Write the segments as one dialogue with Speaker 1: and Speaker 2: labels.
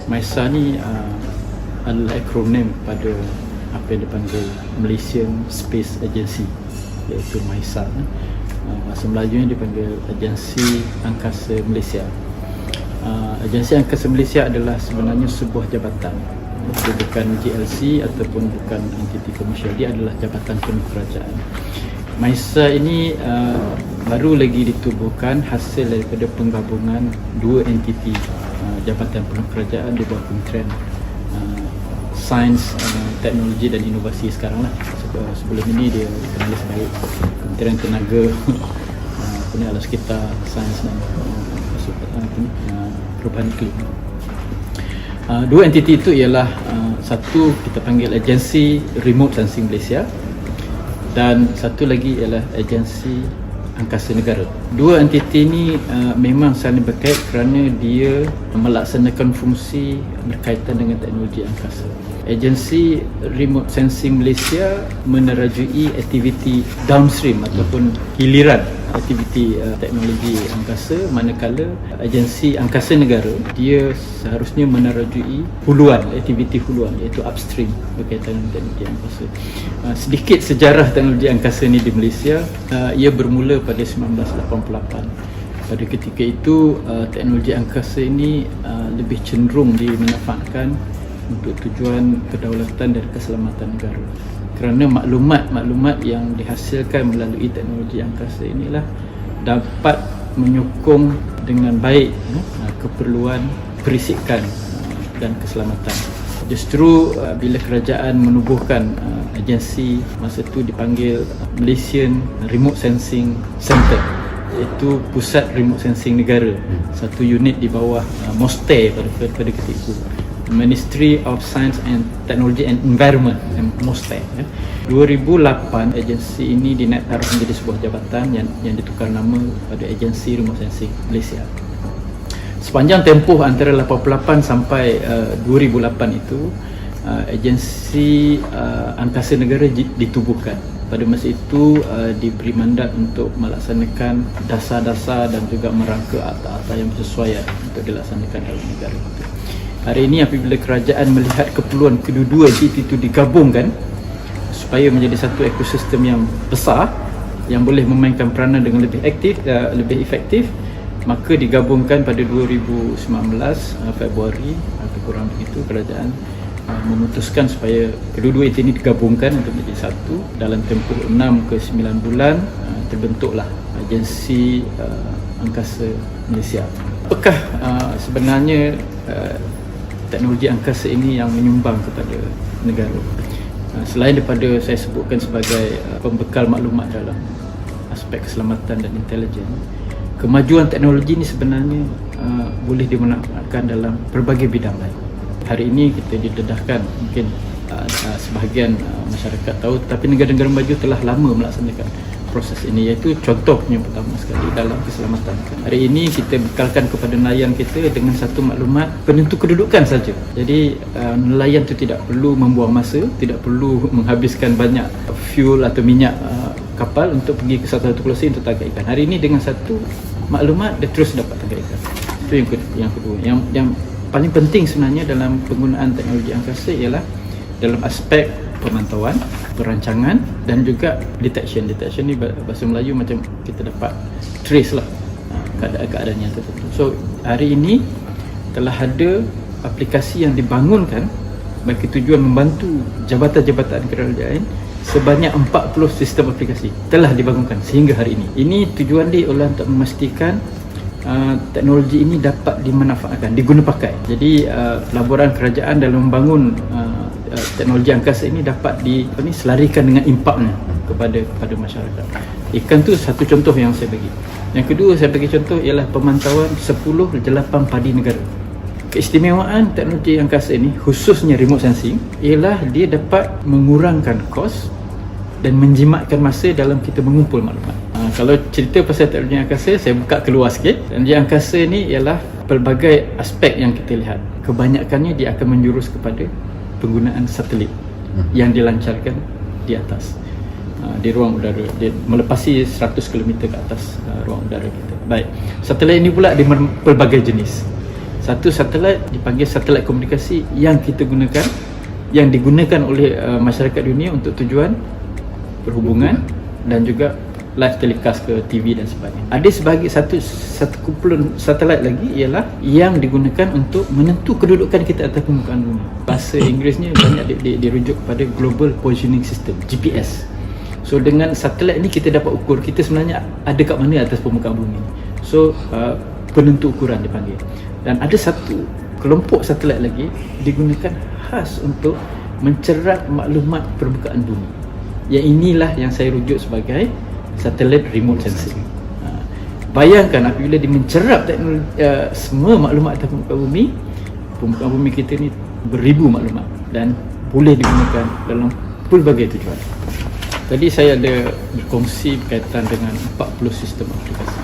Speaker 1: MISA ni adalah akronim pada apa yang dipanggil Malaysian Space Agency, iaitu MISA. Bahasa Melajunya dipanggil Agensi Angkasa Malaysia. Agensi Angkasa Malaysia adalah sebenarnya sebuah jabatan. Dia bukan GLC ataupun bukan entiti komersial, dia adalah jabatan penuh kerajaan. MISA ini baru lagi ditubuhkan hasil daripada penggabungan dua entiti jabatan penuh kerajaan di bawah Kementerian Sains, Teknologi dan Inovasi sekarang lah. Sebelum ini dia dikenali sebagai Kementerian Tenaga, Alam Sekitar, Sains dan Perubahan Iklim. Dua entiti itu ialah satu kita panggil Agensi Remote Sensing Malaysia dan satu lagi ialah Agensi Angkasa Negara. Dua entiti ini memang saling berkait kerana dia melaksanakan fungsi berkaitan dengan teknologi angkasa. Agensi Remote Sensing Malaysia menerajui aktiviti downstream ataupun hiliran aktiviti teknologi angkasa, manakala Agensi Angkasa Negara dia seharusnya menerajui huluan, aktiviti huluan, iaitu upstream berkaitan dengan teknologi angkasa. Sedikit sejarah teknologi angkasa ni di Malaysia, ia bermula pada 1988. Pada ketika itu teknologi angkasa ini lebih cenderung dimanfaatkan untuk tujuan kedaulatan dan keselamatan negara, kerana maklumat yang dihasilkan melalui teknologi angkasa inilah dapat menyokong dengan baik keperluan perisikan dan keselamatan. Justru bila kerajaan menubuhkan agensi, masa itu dipanggil Malaysian Remote Sensing Centre, iaitu pusat remote sensing negara, satu unit di bawah MOSTE pada ketika itu, Ministry of Science and Technology and Environment, MOSTE. 2008 agensi ini dinaik taraf menjadi sebuah jabatan yang ditukar nama pada Agensi Remote Sensing Malaysia. Sepanjang tempoh antara 88 sampai 2008 itu, Agensi Angkasa Negara ditubuhkan. Pada masa itu diberi mandat untuk melaksanakan dasar-dasar dan juga merangka akta-akta yang bersesuaian untuk dilaksanakan oleh negara itu. Hari ini apabila kerajaan melihat keperluan kedua-dua entiti itu digabungkan supaya menjadi satu ekosistem yang besar yang boleh memainkan peranan dengan lebih aktif, lebih efektif, maka digabungkan pada 2019 Februari atau kurang begitu, kerajaan memutuskan supaya kedua-dua entiti ini digabungkan untuk menjadi satu. Dalam tempoh 6 ke 9 bulan terbentuklah Agensi Angkasa Malaysia. Apakah sebenarnya teknologi angkasa ini yang menyumbang kepada negara? Selain daripada saya sebutkan sebagai pembekal maklumat dalam aspek keselamatan dan intelijen, kemajuan teknologi ini sebenarnya boleh dimanfaatkan dalam berbagai bidang lain. Hari ini kita didedahkan, mungkin sebahagian masyarakat tahu, tetapi negara-negara maju telah lama melaksanakan proses ini, iaitu contohnya pertama sekali dalam keselamatan. Hari ini kita bekalkan kepada nelayan kita dengan satu maklumat penentu kedudukan saja. Jadi nelayan itu tidak perlu membuang masa, tidak perlu menghabiskan banyak fuel atau minyak kapal untuk pergi ke satu lokasi untuk tangkap ikan. Hari ini dengan satu maklumat dia terus dapat tangkap ikan. Itu yang kedua. Yang paling penting sebenarnya dalam penggunaan teknologi angkasa ialah dalam aspek pemantauan, perancangan dan juga detection. Detection ni bahasa Melayu macam kita dapat trace lah keadaan yang tertentu. So hari ini telah ada aplikasi yang dibangunkan bagi tujuan membantu jabatan-jabatan kerajaan. Sebanyak 40 sistem aplikasi telah dibangunkan sehingga hari ini. Ini tujuan dia adalah untuk memastikan teknologi ini dapat dimanfaatkan, digunapakai. Jadi pelaburan kerajaan dalam membangun teknologi angkasa ini dapat selarikan dengan impaknya kepada masyarakat. Ikan tu satu contoh yang saya bagi. Yang kedua saya bagi contoh ialah pemantauan 10 jelapan padi negara. Keistimewaan teknologi angkasa ini, khususnya remote sensing, ialah dia dapat mengurangkan kos dan menjimatkan masa dalam kita mengumpul maklumat. Kalau cerita pasal teknologi angkasa, saya buka keluar sikit. Teknologi angkasa ni ialah pelbagai aspek yang kita lihat. Kebanyakannya dia akan menjurus kepada penggunaan satelit yang dilancarkan di atas di ruang udara, dia melepasi 100 km ke atas ruang udara kita. Baik, satelit ini pula di pelbagai jenis. Satu satelit dipanggil satelit komunikasi yang kita gunakan, yang digunakan oleh masyarakat dunia untuk tujuan perhubungan dan juga live telecast ke TV dan sebagainya. Ada sebagai satu kumpulan satelit lagi ialah yang digunakan untuk menentu kedudukan kita atas permukaan bumi. Bahasa Inggerisnya banyak dirujuk pada Global Positioning System, GPS. So dengan satelit ni kita dapat ukur kita sebenarnya ada kat mana atas permukaan bumi. So penentu ukuran dipanggil. Dan ada satu kelompok satelit lagi digunakan khas untuk mencerap maklumat permukaan bumi. Yang inilah yang saya rujuk sebagai satelit remote sensing. Bayangkan apabila dia mencerap semua maklumat atas permukaan bumi kita ni beribu maklumat dan boleh digunakan dalam pelbagai tujuan. Tadi saya ada berkongsi berkaitan dengan 40 sistem aplikasi.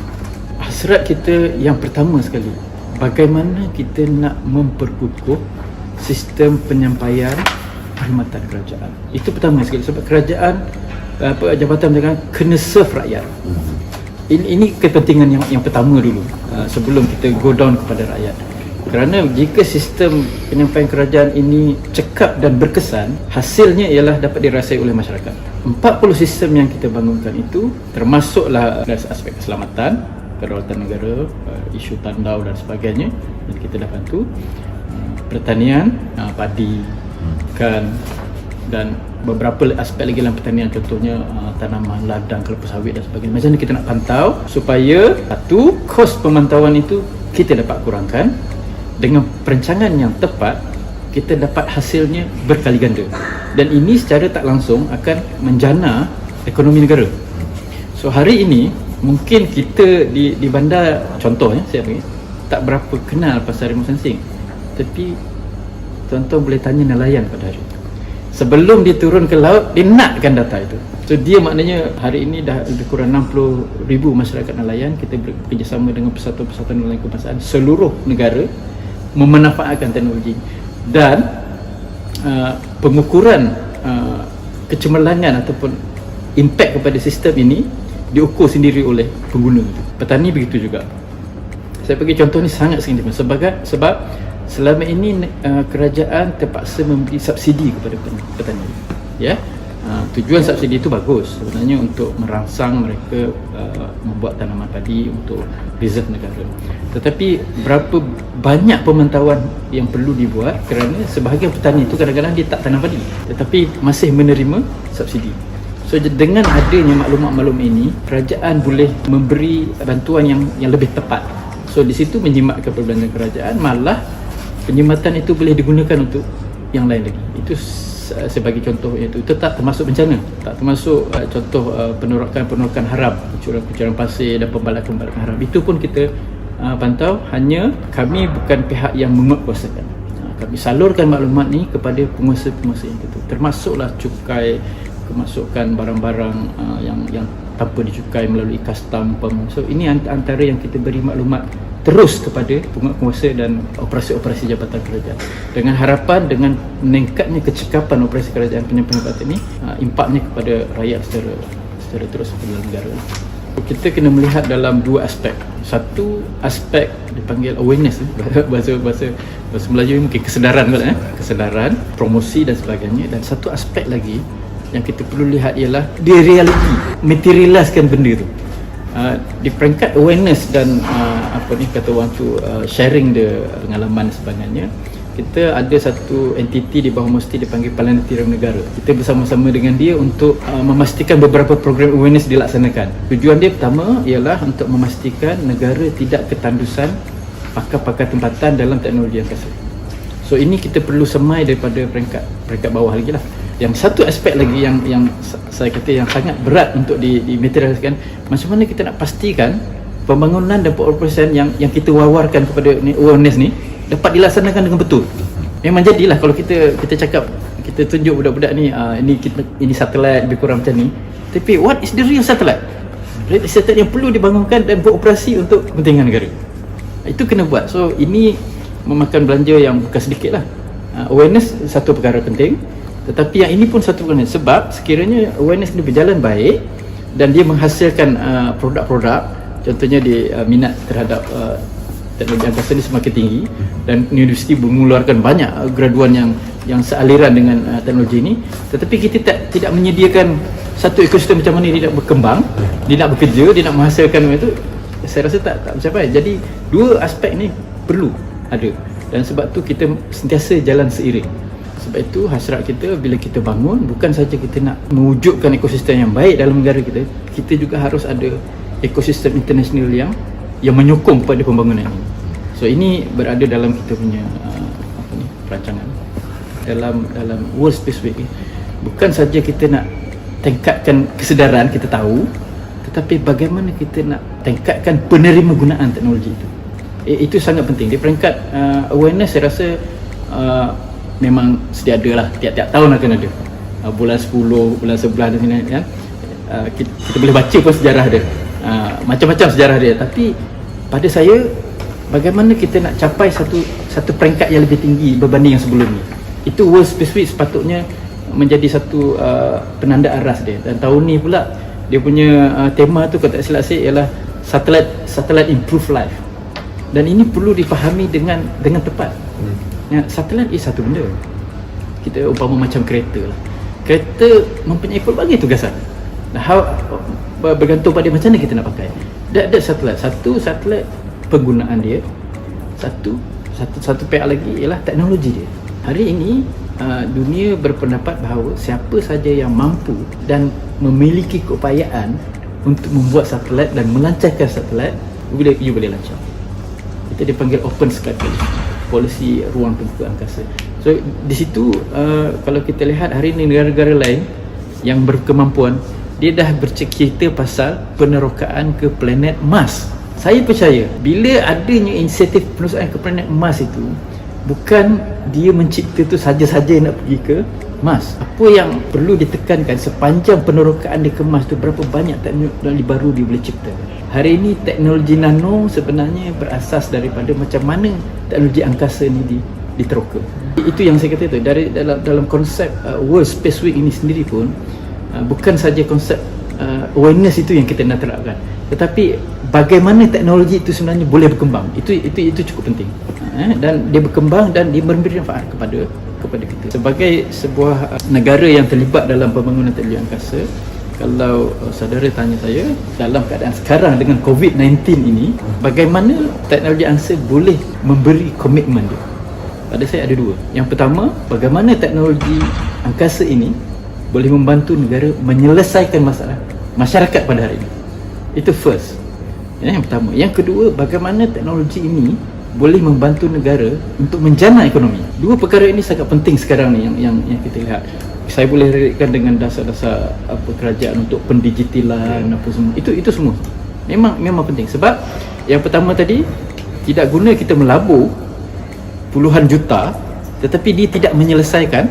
Speaker 1: Hasrat kita yang pertama sekali, bagaimana kita nak memperkukuh sistem penyampaian perkhidmatan kerajaan. Itu pertama sekali, sebab kerajaan jabatan pencegahan kena serve rakyat. Ini kepentingan yang pertama dulu sebelum kita go down kepada rakyat. Kerana jika sistem penyampaian kerajaan ini cekap dan berkesan, hasilnya ialah dapat dirasai oleh masyarakat. 40 sistem yang kita bangunkan itu termasuklah dari aspek keselamatan, kedaulatan negara, isu tandau dan sebagainya, dan kita dah bantu pertanian, padi, ikan dan beberapa aspek lagi dalam pertanian, contohnya tanaman ladang, kelapa sawit dan sebagainya. Macam mana kita nak pantau supaya satu, kos pemantauan itu kita dapat kurangkan. Dengan perancangan yang tepat, kita dapat hasilnya berkali ganda, dan ini secara tak langsung akan menjana ekonomi negara. So hari ini mungkin kita di bandar, contohnya saya bagi, tak berapa kenal pasal remote sensing, tapi tuan-tuan boleh tanya nelayan pada hari itu. Sebelum dia turun ke laut, dia nakkan data itu. So dia maknanya hari ini dah lebih kurang 60,000 masyarakat nelayan. Kita bekerjasama dengan persatuan-persatuan nelayan kebangsaan seluruh negara memanfaatkan teknologi, dan pengukuran kecemerlangan ataupun impak kepada sistem ini diukur sendiri oleh pengguna. Petani begitu juga. Saya bagi contoh ni sangat signifikan sebab selama ini kerajaan terpaksa memberi subsidi kepada petani. Ya. Tujuan subsidi itu bagus sebenarnya untuk merangsang mereka membuat tanaman padi untuk reserve negara. Tetapi berapa banyak pemantauan yang perlu dibuat, kerana sebahagian petani itu kadang-kadang dia tak tanam padi tetapi masih menerima subsidi. So dengan adanya maklumat-maklum ini, kerajaan boleh memberi bantuan yang lebih tepat. So di situ menjimatkan perbelanjaan kerajaan, malah penjimatan itu boleh digunakan untuk yang lain lagi. Itu sebagai contoh, itu tak termasuk bencana, tak termasuk contoh penolakan haram, kucuran pasir dan pembalakan haram. Itu pun kita pantau. Hanya kami bukan pihak yang menguatkuasakan. Kami salurkan maklumat ni kepada penguasa-penguasa yang itu, termasuklah cukai, kemasukan barang-barang yang tanpa dicukai melalui custom. So ini antara yang kita beri maklumat terus kepada penguasa dan operasi-operasi jabatan kerajaan, dengan harapan dengan meningkatnya kecekapan operasi kerajaan penyampaian ini, impaknya kepada rakyat secara terus kepada negara. Kita kena melihat dalam dua aspek. Satu aspek dipanggil awareness, bahasa Melayu mungkin kesedaran, kesedaran, promosi dan sebagainya. Dan satu aspek lagi yang kita perlu lihat ialah di realiti, materialiskan benda tu. Di peringkat awareness dan kata orang tu sharing the pengalaman dan sebagainya, kita ada satu entiti di bawah Musti dipanggil Planetarium Negara. Kita bersama-sama dengan dia untuk memastikan beberapa program awareness dilaksanakan. Tujuan dia pertama ialah untuk memastikan negara tidak ketandusan pakar-pakar tempatan dalam teknologi angkasa. So ini kita perlu semai daripada peringkat bawah lagi lah. Yang satu aspek lagi yang saya kata yang sangat berat untuk dimaterialiskan, macam mana kita nak pastikan pembangunan dan pengoperasian yang kita wawarkan kepada awareness ni dapat dilaksanakan dengan betul. Memang jadilah kalau kita cakap, kita tunjuk budak-budak ni ini satelit lebih kurang macam ni, tapi what is the real satellite? Real satellite yang perlu dibangunkan dan beroperasi untuk kepentingan negara. Itu kena buat. So ini memakan belanja yang bukan sedikit lah. Awareness satu perkara penting, tetapi yang ini pun satu perkara, sebab sekiranya awareness ni berjalan baik dan dia menghasilkan produk-produk, contohnya dia minat terhadap teknologi angkasa ini semakin tinggi dan universiti mengeluarkan banyak graduan yang sealiran dengan teknologi ini, tetapi kita tidak menyediakan satu ekosistem macam mana dia nak berkembang, dia nak bekerja, dia nak menghasilkan itu, saya rasa tak mencapai. Jadi dua aspek ni perlu ada, dan sebab tu kita sentiasa jalan seiring. Sebab itu hasrat kita bila kita bangun, bukan saja kita nak mewujudkan ekosistem yang baik dalam negara kita, kita juga harus ada ekosistem international yang menyokong kepada pembangunan ini. So ini berada dalam kita punya perancangan dalam World Space Week ni. Bukan saja kita nak tingkatkan kesedaran, kita tahu, tetapi bagaimana kita nak tingkatkan penerima gunaan teknologi itu. Itu sangat penting. Di peringkat awareness, saya rasa memang sedia ada lah, tiap-tiap tahun akan ada. Bulan 10, bulan 11 dan sebagainya, ya. Kita boleh baca pun sejarah dia, macam-macam sejarah dia. Tapi pada saya, bagaimana kita nak capai satu peringkat yang lebih tinggi berbanding yang sebelum ni. Itu World Space Week sepatutnya menjadi satu penanda aras dia. Dan tahun ni pula dia punya tema tu, kalau tak silap saya, ialah Satellite Improve Life. Dan ini perlu dipahami dengan tepat. Satelit is satu benda. Kita umpama macam kereta lah. Kereta mempunyai pelbagai tugasan. Bergantung pada macam mana kita nak pakai. Ada satelit. Satu satelit penggunaan dia. Satu pihak lagi ialah teknologi dia. Hari ini dunia berpendapat bahawa siapa saja yang mampu dan memiliki keupayaan untuk membuat satelit dan melancarkan satelit, you boleh lancar. Itu dipanggil open sky polisi ruang terbuka angkasa. So di situ kalau kita lihat hari ini negara-negara lain yang berkemampuan, dia dah bercerita pasal penerokaan ke planet Mars. Saya percaya bila adanya inisiatif penerokaan ke planet Mars itu, bukan dia mencipta tu saja-saja nak pergi ke Mars. Apa yang perlu ditekankan sepanjang penerokaan dia ke Mars tu, berapa banyak teknologi baru dia boleh ciptakan. Hari ini teknologi nano sebenarnya berasas daripada macam mana teknologi angkasa ni diteroka. Itu yang saya kata tu, dari dalam konsep World Space Week ini sendiri pun bukan saja konsep awareness itu yang kita nak terapkan, tetapi bagaimana teknologi itu sebenarnya boleh berkembang. Itu cukup penting. Dan dia berkembang dan dia memberi manfaat kepada kita. Sebagai sebuah negara yang terlibat dalam pembangunan teknologi angkasa, kalau saudara tanya saya, dalam keadaan sekarang dengan COVID-19 ini, bagaimana teknologi angkasa boleh memberi komitmen dia? Pada saya ada dua. Yang pertama, bagaimana teknologi angkasa ini boleh membantu negara menyelesaikan masalah masyarakat pada hari ini. Itu first. Yang pertama. Yang kedua, bagaimana teknologi ini boleh membantu negara untuk menjana ekonomi. Dua perkara ini sangat penting sekarang ni yang kita lihat. Saya boleh relatekan dengan dasar-dasar kerajaan untuk pendigitalan apa semua. Itu semua memang penting. Sebab yang pertama tadi, tidak guna kita melabur puluhan juta tetapi dia tidak menyelesaikan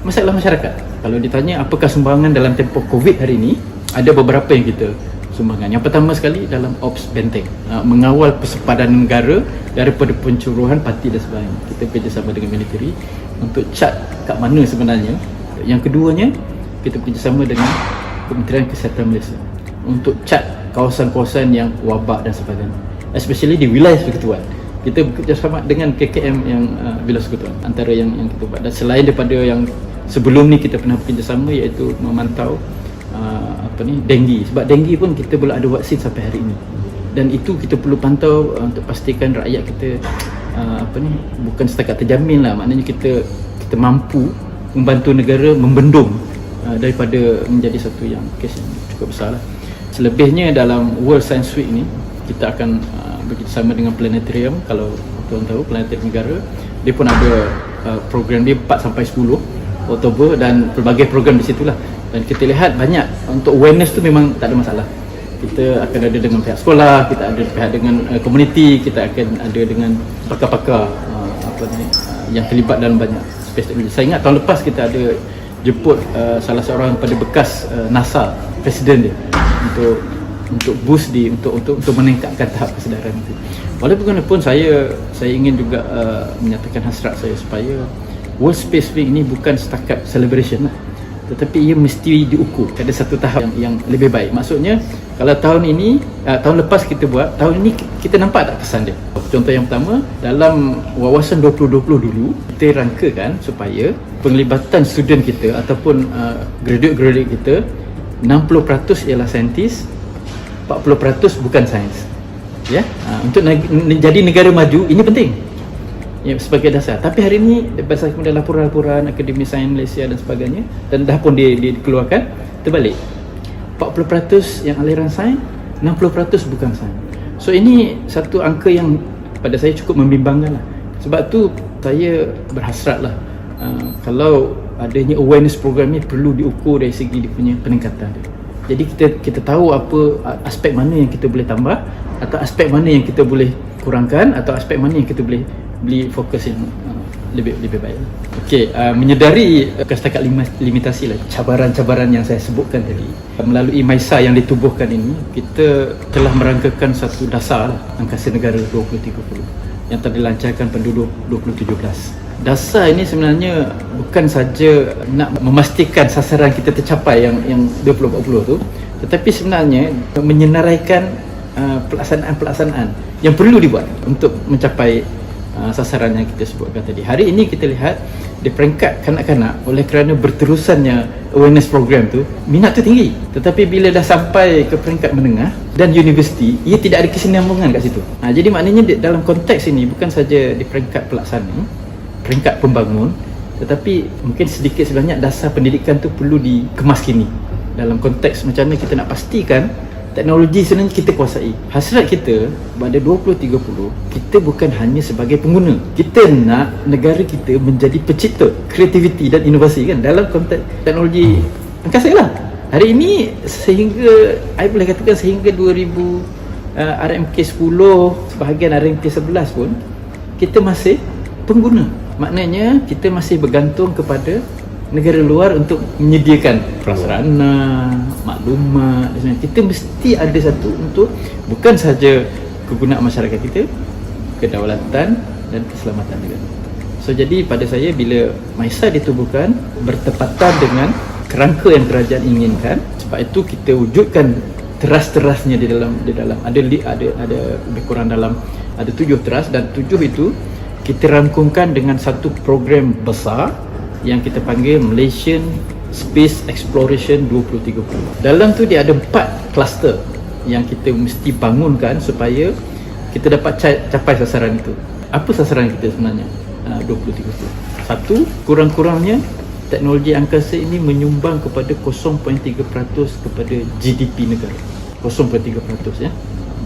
Speaker 1: masalah masyarakat. Kalau ditanya apakah sumbangan dalam tempoh COVID hari ini, ada beberapa yang kita sumbangan. Yang pertama sekali dalam Ops Benteng, mengawal persepadanan negara daripada pencuruhan parti dan sebagainya. Kita bekerjasama dengan militeri untuk chart kat mana sebenarnya. Yang keduanya, kita bekerjasama dengan Kementerian Kesihatan Malaysia untuk chart kawasan-kawasan yang wabak dan sebagainya, especially di wilayah persekutuan. Kita bekerjasama dengan KKM yang wilayah persekutuan, antara yang kita buat. Dan selain daripada yang sebelum ni kita pernah bekerjasama, iaitu memantau denggi. Sebab denggi pun kita belum ada vaksin sampai hari ini, dan itu kita perlu pantau untuk pastikan rakyat kita bukan setakat terjamin lah, maknanya kita mampu membantu negara membendung daripada menjadi satu yang kes yang cukup besar lah. Selebihnya dalam World Science Week ni, kita akan bekerjasama dengan Planetarium. Kalau tuan tahu, Planetarium Negara, dia pun ada program dia 4 sampai 10 Oktober, dan pelbagai program di situlah. Dan kita lihat banyak untuk awareness tu memang tak ada masalah. Kita akan ada dengan pihak sekolah, kita ada pihak dengan komuniti, kita akan ada dengan pakar-pakar yang terlibat dalam banyak space technology. Saya ingat tahun lepas kita ada jemput salah seorang pada bekas NASA, presiden dia, untuk boost untuk meningkatkan tahap kesedaran itu. Walaupun saya ingin juga menyatakan hasrat saya supaya World Space Week ini bukan setakat celebration lah, tetapi ia mesti diukur. Ada satu tahap yang lebih baik. Maksudnya kalau tahun ini, tahun lepas kita buat, tahun ini kita nampak tak kesan dia. Contoh yang pertama, dalam wawasan 2020 dulu, kita rangkakan supaya penglibatan student kita ataupun graduate kita 60% ialah saintis, 40% bukan sains. Ya, untuk jadi negara maju ini penting. Ya, sebagai dasar. Tapi hari ini berdasarkan laporan-laporan Akademi Sains Malaysia dan sebagainya, dan dah pun dikeluarkan, terbalik. 40% yang aliran sains, 60% bukan sains. So ini satu angka yang pada saya cukup membimbangkan lah. Sebab tu saya berhasrat lah, kalau adanya awareness program ni perlu diukur dari segi dia punya peningkatan dia. Jadi kita tahu apa aspek mana yang kita boleh tambah, atau aspek mana yang kita boleh kurangkan, atau aspek mana yang kita boleh beli fokus yang lebih baik. Okey, menyedari setakat limitasi lah cabaran-cabaran yang saya sebutkan tadi, melalui MISA yang ditubuhkan ini, kita telah merangkakan satu dasar lah, Angkasa Negara 2030 yang telah dilancarkan pada 2017. Dasar ini sebenarnya bukan saja nak memastikan sasaran kita tercapai yang 2040 tu, tetapi sebenarnya menyenaraikan pelaksanaan-pelaksanaan yang perlu dibuat untuk mencapai sasaran yang kita sebutkan tadi. Hari ini kita lihat di peringkat kanak-kanak, oleh kerana berterusannya awareness program tu, minat tu tinggi. Tetapi bila dah sampai ke peringkat menengah dan universiti, ia tidak ada kesinambungan kat situ. Jadi maknanya dalam konteks ini bukan saja di peringkat pelaksana, peringkat pembangun, tetapi mungkin sedikit sebanyak dasar pendidikan tu perlu dikemaskini dalam konteks macam mana kita nak pastikan teknologi sebenarnya kita kuasai. Hasrat kita pada 2030, kita bukan hanya sebagai pengguna. Kita nak negara kita menjadi pencipta kreativiti dan inovasi kan, dalam konteks teknologi angkasa lah. Hari ini sehingga, saya boleh katakan sehingga 2000 RMK 10, sebahagian RMK 11 pun, kita masih pengguna. Maknanya kita masih bergantung kepada negara luar untuk menyediakan prasarana, maklumat. Kita mesti ada satu untuk bukan saja kegunaan masyarakat kita, kedaulatan dan keselamatan juga. So jadi pada saya, bila MISA ditubuhkan bertepatan dengan kerangka yang kerajaan inginkan, sebab itu kita wujudkan teras-terasnya di dalam ada lebih kurang dalam ada 7 teras, dan 7 itu kita rangkumkan dengan satu program besar yang kita panggil Malaysian Space Exploration 2030. Dalam tu dia ada 4 kluster yang kita mesti bangunkan supaya kita dapat capai sasaran itu. Apa sasaran kita sebenarnya 2030? Satu, kurang-kurangnya teknologi angkasa ini menyumbang kepada 0.3% kepada GDP negara. 0.3% ya,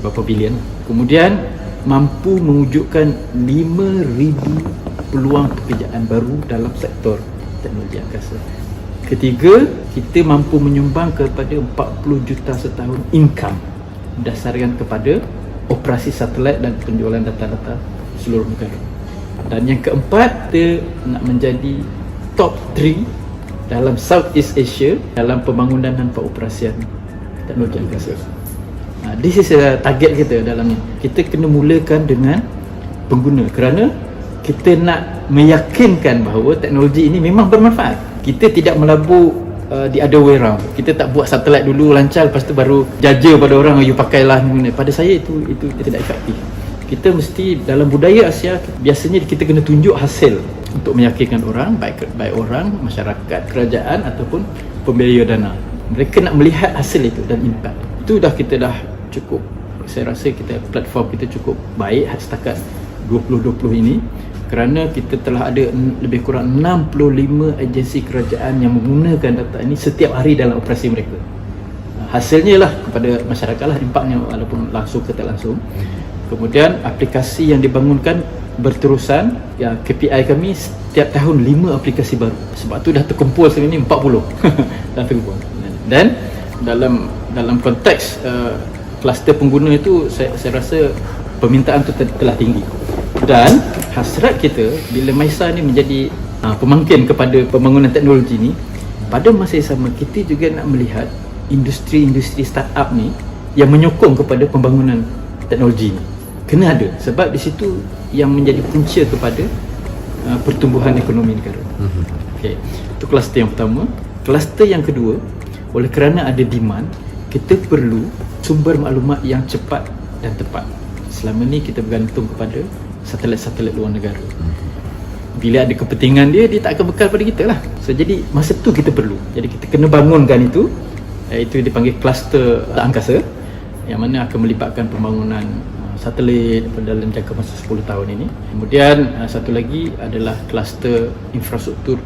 Speaker 1: berapa bilion. Kemudian mampu mewujudkan 5,000 peluang pekerjaan baru dalam sektor teknologi angkasa. Ketiga, kita mampu menyumbang kepada 40 juta setahun income berdasarkan kepada operasi satelit dan penjualan data-data seluruh negara. Dan yang keempat, kita nak menjadi top 3 dalam Southeast Asia dalam pembangunan dan pengoperasian teknologi angkasa. This is a target kita dalam ni. Kita kena mulakan dengan pengguna, kerana kita nak meyakinkan bahawa teknologi ini memang bermanfaat. Kita tidak melabur the other way round. Kita tak buat satelit dulu lancar, lepas tu baru jaja pada orang, you pakailah. Pada saya itu tidak efektif. Kita mesti, dalam budaya Asia, biasanya kita kena tunjuk hasil untuk meyakinkan orang, baik orang, masyarakat, kerajaan ataupun pembeliau dana. Mereka nak melihat hasil itu dan impact. Itu kita dah cukup, saya rasa platform kita cukup baik setakat 2020 ini, kerana kita telah ada lebih kurang 65 agensi kerajaan yang menggunakan data ini setiap hari dalam operasi mereka. Hasilnya lah kepada masyarakat lah impaknya, walaupun langsung ke tak langsung. Kemudian aplikasi yang dibangunkan berterusan. Ya, KPI kami setiap tahun 5 aplikasi baru. Sebab tu dah terkumpul sekarang ni 40 dah terkumpul. Dan dalam konteks kluster pengguna itu, saya rasa permintaan tu telah tinggi. Dan hasrat kita bila MISA ni menjadi pemangkin kepada pembangunan teknologi ni, pada masa yang sama kita juga nak melihat industri-industri startup ni yang menyokong kepada pembangunan teknologi ni. Kena ada, sebab di situ yang menjadi punca kepada pertumbuhan ekonomi negara. Okey, itu kluster yang pertama. Kluster yang kedua, oleh kerana ada demand, kita perlu sumber maklumat yang cepat dan tepat. Selama ni kita bergantung kepada satelit-satelit luar negara. Bila ada kepentingan dia tak akan bekal pada kita lah. So jadi masa tu kita perlu. Jadi kita kena bangunkan itu, iaitu dipanggil kluster angkasa, yang mana akan melibatkan pembangunan satelit dalam jangka masa 10 tahun ini. Kemudian satu lagi adalah kluster infrastruktur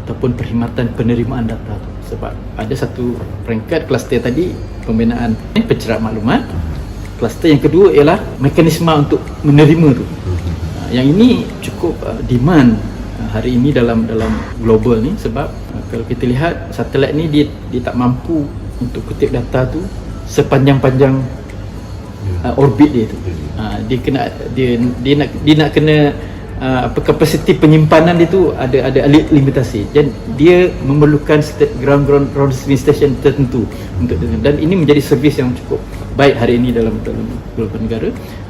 Speaker 1: ataupun perkhidmatan penerimaan data tu. Sebab ada satu peringkat kluster tadi, pembinaan pencerap maklumat. Kluster yang kedua ialah mekanisme untuk menerima tu. Yang ini cukup demand hari ini dalam global ni, sebab kalau kita lihat satelit ni dia tak mampu untuk kutip data tu sepanjang-panjang orbit dia tu. Dia nak kena kapasiti penyimpanan dia tu ada limitasi. Dan dia memerlukan ground receiving station tertentu untuk, dan ini menjadi servis yang cukup baik hari ini dalam beberapa negara.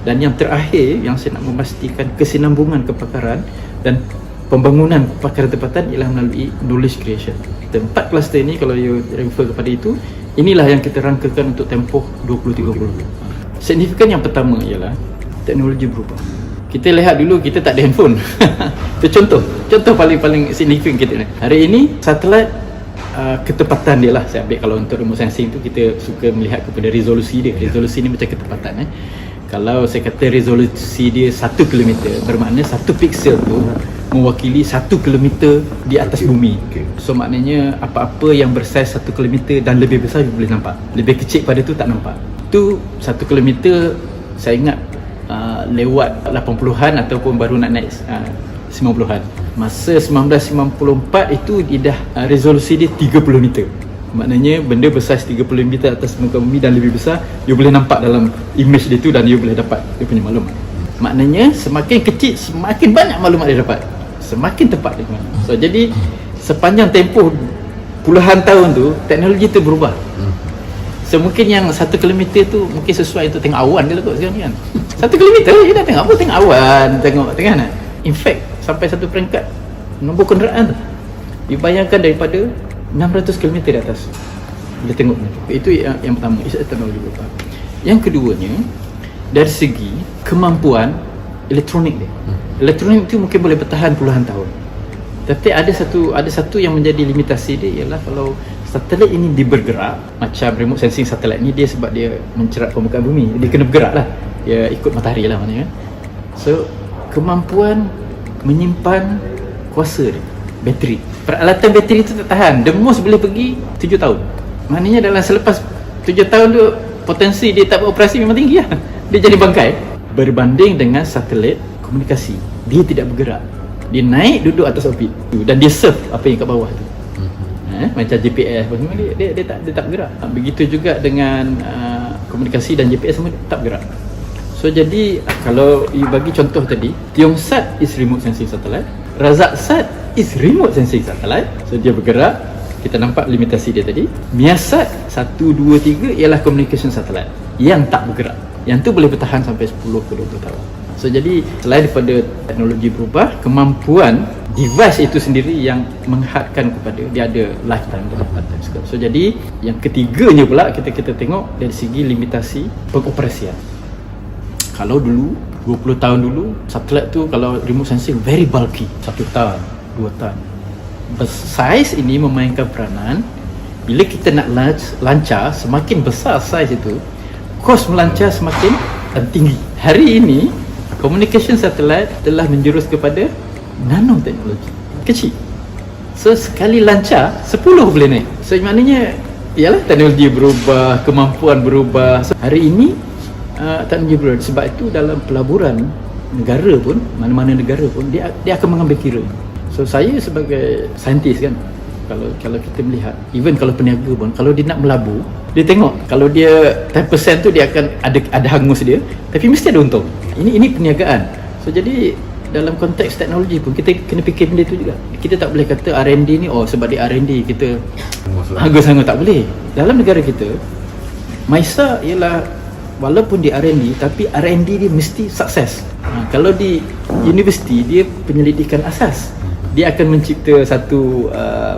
Speaker 1: Dan yang terakhir yang saya nak memastikan kesinambungan kepakaran dan pembangunan kepakaran tempatan ialah melalui knowledge creation. Empat kluster ini, kalau you refer kepada itu, inilah yang kita rangkakan untuk tempoh 2030. Signifikan yang pertama ialah teknologi berubah. Kita lihat dulu kita tak ada handphone. Itu contoh paling signifikan kita ni. Hari ini satelit ketepatan dia lah saya ambil. Kalau untuk remote sensing tu kita suka melihat kepada resolusi dia. Resolusi ni macam ketepatan. Kalau saya kata resolusi dia 1 km, bermakna 1 pixel tu mewakili 1 km di atas bumi. So maknanya apa-apa yang bersaiz 1 km dan lebih besar you boleh nampak. Lebih kecil pada tu tak nampak. Tu 1 km saya ingat lewat 80-an ataupun baru nak naik 90-an. Masa 1994 itu dia dah resolusi dia 30 meter. Maknanya benda bersaiz 30 meter atas muka bumi dan lebih besar, you boleh nampak dalam image dia tu dan you boleh dapat dia punya maklumat. Maknanya semakin kecil semakin banyak maklumat dia dapat, semakin tepat dia punya. So jadi sepanjang tempoh puluhan tahun tu teknologi tu berubah. So mungkin yang 1 km tu mungkin sesuai untuk tengok awan dia kot sekarang ni kan. 1 km dia dah tengok apa? Tengok awan, tengok kan. In fact sampai satu peringkat nombor kenderaan tu, you bayangkan daripada 600 km di atas dia tengok. Itu yang pertama, itu teknologi berubah. Yang keduanya dari segi kemampuan elektronik dia. Elektronik itu mungkin boleh bertahan puluhan tahun, tapi ada satu yang menjadi limitasi dia, ialah kalau satelit ini dia bergerak, macam remote sensing satelit ni, dia sebab dia mencerap permukaan bumi, dia kena bergerak lah, dia ikut matahari lah maknanya. So kemampuan menyimpan kuasa dia, bateri, peralatan bateri itu tak tahan. The most boleh pergi 7 tahun. Maknanya dalam selepas 7 tahun tu potensi dia tak beroperasi memang tinggi lah. Dia jadi bangkai. Berbanding dengan satelit komunikasi, dia tidak bergerak, dia naik duduk atas orbit dan dia surf apa yang kat bawah tu. Macam GPS dia tak bergerak. Begitu juga dengan komunikasi dan GPS semua tak bergerak. So jadi kalau you bagi contoh tadi, Tiongsat is remote sensing satellite, Razaksat is remote sensing satellite. So dia bergerak, kita nampak limitasi dia tadi. Miasat 1, 2, 3 ialah communication satellite yang tak bergerak, yang tu boleh bertahan sampai 10 ke 20 tahun. So jadi selain daripada teknologi berubah, kemampuan device itu sendiri yang menghadkan kepada dia ada lifetime time scale. So jadi yang ketiganya pula kita tengok dari segi limitasi pengoperasian. Kalau dulu 20 tahun dulu satelit tu kalau remote sensing very bulky, 1 tan, 2 tan. Saiz ini memainkan peranan. Bila kita nak lancar, semakin besar saiz itu, kos melancar semakin tinggi. Hari ini communication satellite telah menjurus kepada nanoteknologi, kecil. So sekali lancar 10 boleh naik. So maknanya ialah teknologi berubah, kemampuan berubah. So, hari ini teknologi berubah. Sebab itu dalam pelaburan negara pun, mana-mana negara pun dia akan mengambil kira. So saya sebagai saintis kan, kalau kita melihat, even kalau peniaga pun, kalau dia nak melabur, dia tengok kalau dia 10% tu dia akan ada hangus dia, tapi mesti ada untung. Ini perniagaan. So jadi dalam konteks teknologi pun kita kena fikir benda tu juga. Kita tak boleh kata R&D ni sebab dia R&D kita hangus-hangus, tak boleh. Dalam negara kita MISA ialah walaupun dia R&D, tapi R&D dia mesti sukses. Kalau di universiti dia penyelidikan asas, dia akan mencipta satu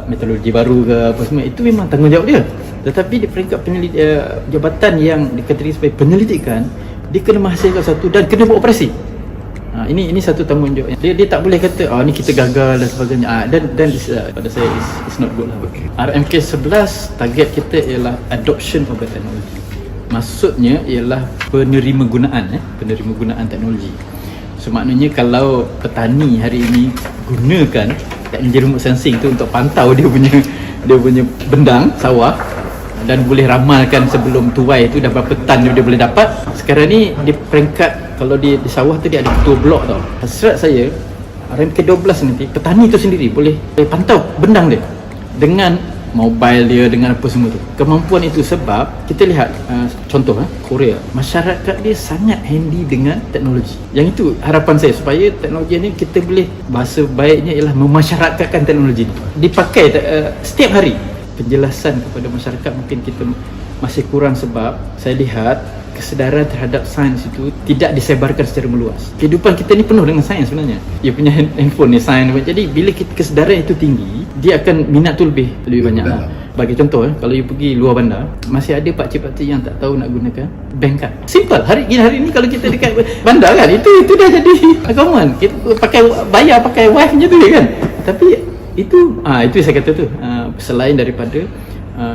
Speaker 1: metodologi baru ke apa semua, itu memang tanggungjawab dia. Tetapi di peringkat jabatan yang dikategori sebagai penyelidikan, dia kena menghasilkan satu dan kena beroperasi. Ini satu tanggungjawab. Dia tak boleh kata ni kita gagal dan sebagainya. Dan pada saya is not good lah. RMK 11 target kita ialah adoption of the technology. Maksudnya ialah penerima gunaan teknologi. So maknanya kalau petani hari ini gunakan teknologi remote sensing tu untuk pantau dia punya bendang sawah dan boleh ramalkan sebelum tuai tu dah berapa tan dia boleh dapat. Sekarang ni di peringkat, kalau di sawah tu dia ada ketua blok tau. Hasrat saya RMK 12 nanti petani tu sendiri boleh pantau bendang dia dengan mobile dia, dengan apa semua tu. Kemampuan itu sebab kita lihat contoh Korea, masyarakat dia sangat handy dengan teknologi. Yang itu harapan saya, supaya teknologi ni kita boleh, bahasa baiknya ialah memasyarakatkan teknologi ni. Dipakai setiap hari. Penjelasan kepada masyarakat mungkin kita masih kurang, sebab saya lihat kesedaran terhadap sains itu tidak disebarkan secara meluas. Kehidupan kita ni penuh dengan sains sebenarnya. Dia punya handphone ni sains. Jadi bila kesedaran itu tinggi, dia akan minat tu lebih banyak lah. Bagi contoh, kalau you pergi luar bandar, masih ada pakcik-pakcik yang tak tahu nak gunakan bank card. Simple. Hari ni kalau kita dekat bandar kan, itu dah jadi common. Kita bayar pakai wife je tu kan. Tapi itu saya kata tu, selain daripada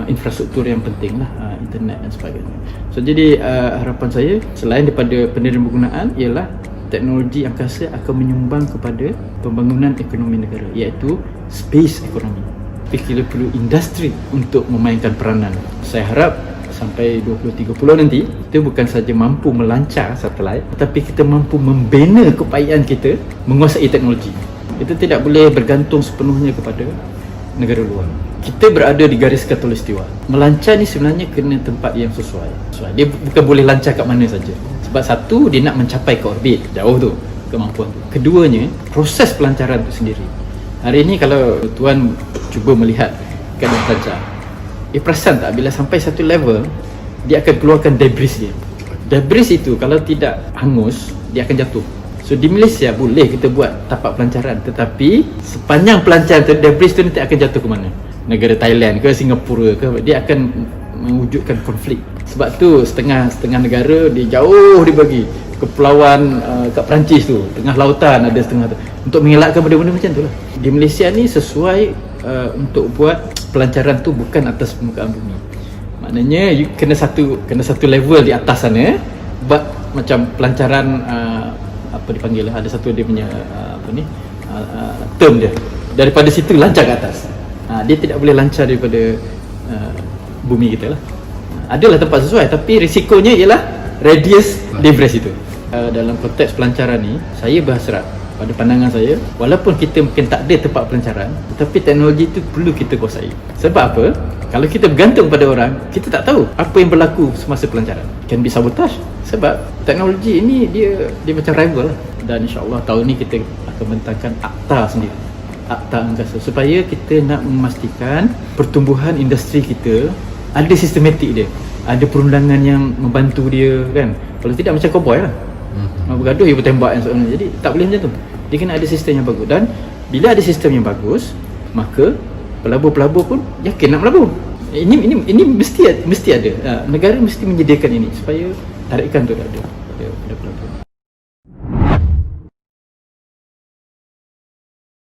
Speaker 1: infrastruktur yang penting lah, internet dan sebagainya. So jadi harapan saya selain daripada penerima penggunaan ialah teknologi angkasa akan menyumbang kepada pembangunan ekonomi negara, iaitu space economy. Tapi kita perlu industri untuk memainkan peranan. Saya harap sampai 2030 nanti kita bukan saja mampu melancar satelit, tetapi kita mampu membina keupayaan kita menguasai teknologi. Kita tidak boleh bergantung sepenuhnya kepada negara luar. Kita berada di garis khatulistiwa. Melancar ni sebenarnya kena tempat yang sesuai. Dia bukan boleh lancar kat mana saja. Sebab satu, dia nak mencapai ke orbit, jauh tu kemampuan tu. Keduanya, proses pelancaran tu sendiri. Hari ni kalau tuan cuba melihat keadaan pelajar, perasan tak bila sampai satu level dia akan keluarkan debris dia. Debris itu kalau tidak hangus, dia akan jatuh. So di Malaysia boleh kita buat tapak pelancaran, tetapi sepanjang pelancaran tu, debris tu nanti akan jatuh ke mana? Negara Thailand ke Singapura ke, dia akan mewujudkan konflik. Sebab tu setengah negara dia jauh dibagi kepulauan kat Perancis tu, tengah lautan ada setengah tu, untuk mengelakkan benda-benda macam tu lah. Di Malaysia ni sesuai untuk buat pelancaran tu bukan atas permukaan bumi. Maknanya you kena satu level di atas sana, buat macam pelancaran apa dipanggil lah, ada satu dia punya term dia. Daripada situ lancar ke atas. Dia tidak boleh lancar daripada bumi kita lah. Adalah tempat sesuai, tapi risikonya ialah radius debris itu. Dalam konteks pelancaran ni, saya berhasrat, pada pandangan saya, walaupun kita mungkin tak ada tempat pelancaran, tetapi teknologi itu perlu kita kuasai. Sebab apa? Kalau kita bergantung pada orang, kita tak tahu apa yang berlaku semasa pelancaran. Can be sabotage. Sebab teknologi ini dia macam rival lah. Dan insyaAllah tahun ni kita akan bentangkan akta sendiri, akta angkasa, supaya kita nak memastikan pertumbuhan industri kita ada sistematik dia, ada perundangan yang membantu dia kan. Kalau tidak macam cowboy lah, bergaduh dia bertembak dan sebagainya. Jadi tak boleh macam tu. Dia kena ada sistem yang bagus, dan bila ada sistem yang bagus, maka pelabur-pelabur pun yakin nak melabur. Ini mesti ada. Negara mesti menyediakan ini supaya tarikan tu ada pelabur.